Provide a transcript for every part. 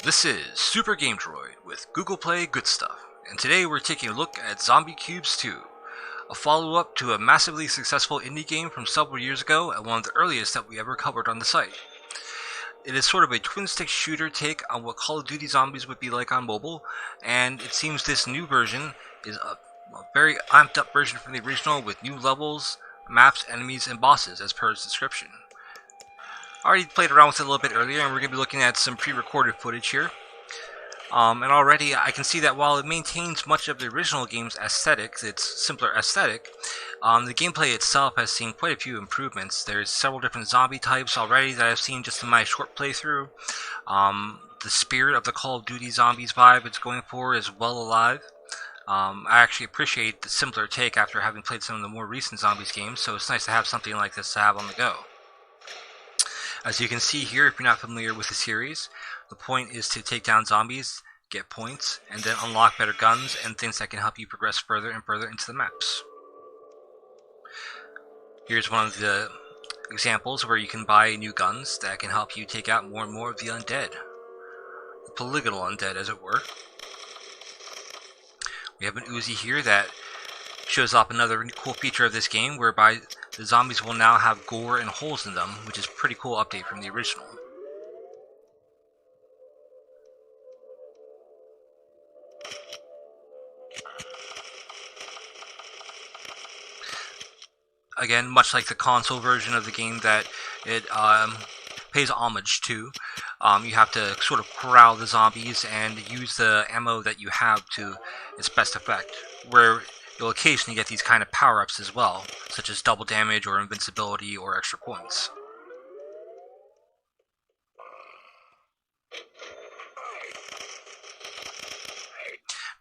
This is Super Game Droid with Google Play Good Stuff, and today we're taking a look at Zombie Cubes 2, a follow-up to a massively successful indie game from several years ago and one of the earliest that we ever covered on the site. It is sort of a twin-stick shooter take on what Call of Duty Zombies would be like on mobile, and it seems this new version is a very amped up version from the original with new levels, maps, enemies, and bosses as per its description. I already played around with it a little bit earlier, and we're going to be looking at some pre-recorded footage here. And already I can see that while it maintains much of the original game's aesthetics, its simpler aesthetic, the gameplay itself has seen quite a few improvements. There's several different zombie types already that I've seen just in my short playthrough. The spirit of the Call of Duty Zombies vibe it's going for is well alive. I actually appreciate the simpler take after having played some of the more recent Zombies games, so it's nice to have something like this to have on the go. As you can see here, if you're not familiar with the series, the point is to take down zombies, get points, and then unlock better guns and things that can help you progress further and further into the maps. Here's one of the examples where you can buy new guns that can help you take out more and more of the undead. The polygonal undead, as it were. We have an Uzi here that shows off another cool feature of this game, whereby the zombies will now have gore and holes in them, which is a pretty cool update from the original. Again, much like the console version of the game that it pays homage to, you have to sort of corral the zombies and use the ammo that you have to its best effect, where you'll occasionally get these kind of power-ups as well, such as double damage or invincibility or extra points.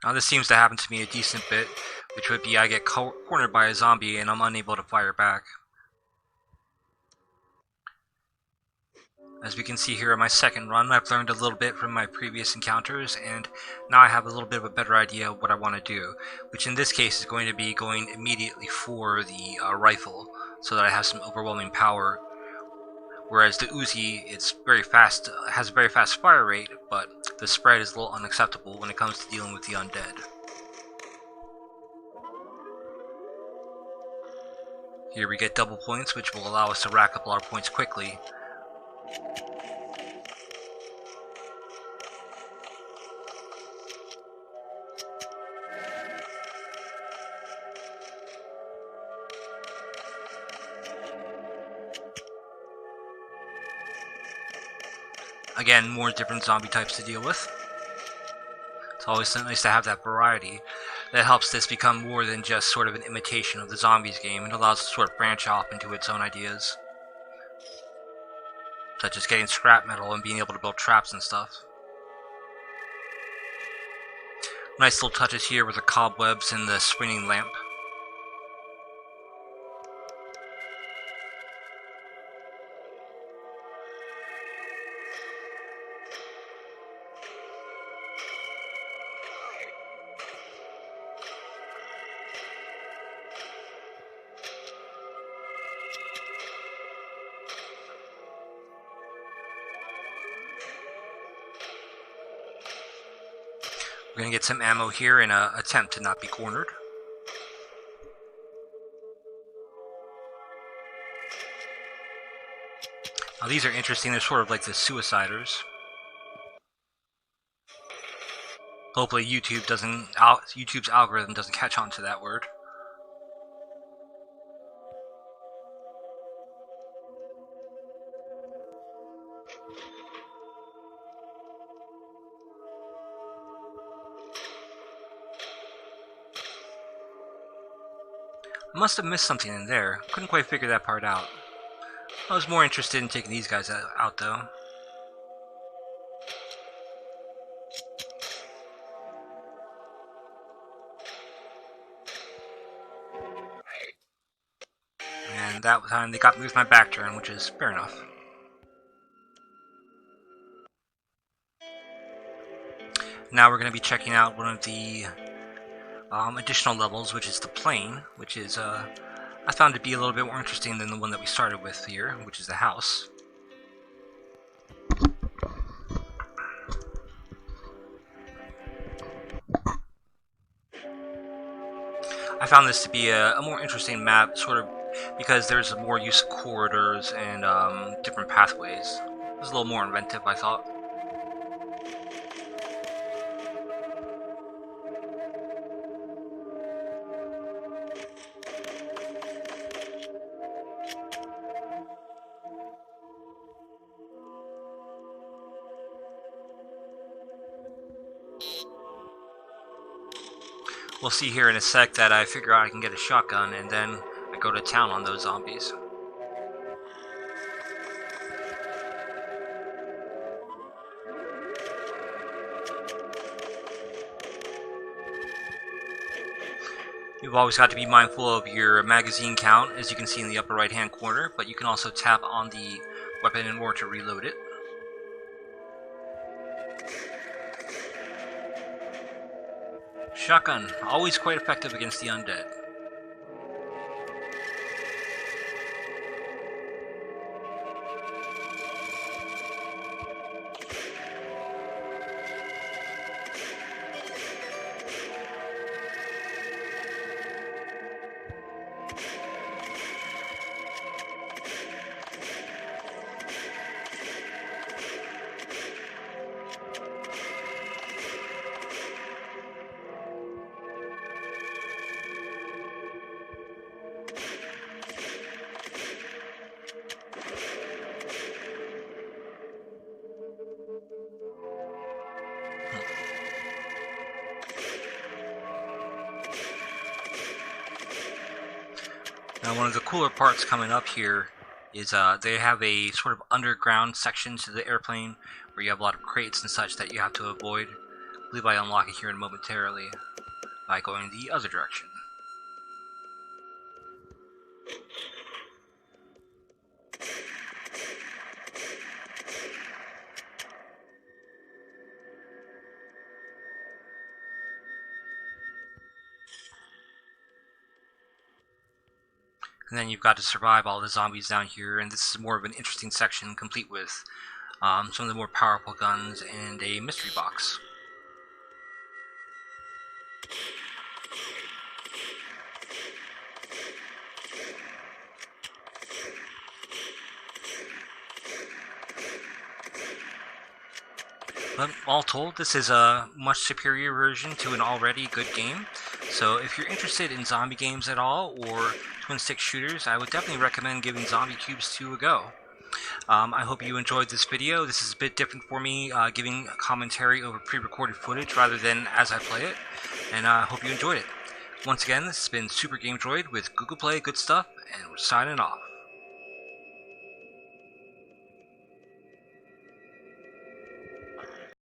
Now this seems to happen to me a decent bit, which would be I get cornered by a zombie and I'm unable to fire back. As we can see here in my second run, I've learned a little bit from my previous encounters, and now I have a little bit of a better idea of what I want to do, which in this case is going to be going immediately for the rifle, so that I have some overwhelming power. Whereas the Uzi, it's very fast, has a very fast fire rate, but the spread is a little unacceptable when it comes to dealing with the undead. Here we get double points, which will allow us to rack up a lot of points quickly. Again, more different zombie types to deal with. It's always nice to have that variety. That helps this become more than just sort of an imitation of the Zombies game. It allows it to sort of branch off into its own ideas, such as getting scrap metal and being able to build traps and stuff. Nice little touches here with the cobwebs and the swinging lamp. We're going to get some ammo here in an attempt to not be cornered. Now these are interesting, they're sort of like the suiciders. Hopefully YouTube's algorithm doesn't catch on to that word. I must have missed something in there. Couldn't quite figure that part out. I was more interested in taking these guys out though. And that time they got me with my back turn, which is fair enough. Now we're going to be checking out one of the additional levels, which is the plane, which is I found to be a little bit more interesting than the one that we started with here, which is the house. I found this to be a more interesting map, sort of because there's more use of corridors and different pathways. It was a little more inventive, I thought. We'll see here in a sec that I figure out I can get a shotgun, and then I go to town on those zombies. You've always got to be mindful of your magazine count, as you can see in the upper right hand corner, but you can also tap on the weapon in order to reload it. Shotgun, always quite effective against the undead. Now, one of the cooler parts coming up here is they have a sort of underground section to the airplane where you have a lot of crates and such that you have to avoid. I believe I unlock it here momentarily by going the other direction. And then you've got to survive all the zombies down here, and this is more of an interesting section, complete with some of the more powerful guns and a mystery box. But all told, this is a much superior version to an already good game. So if you're interested in zombie games at all, or twin stick shooters, I would definitely recommend giving Zombie Cubes 2 a go. I hope you enjoyed this video. This is a bit different for me, giving commentary over pre-recorded footage rather than as I play it, and I hope you enjoyed it. Once again, this has been Super Game Droid with Google Play Good Stuff, and we're signing off.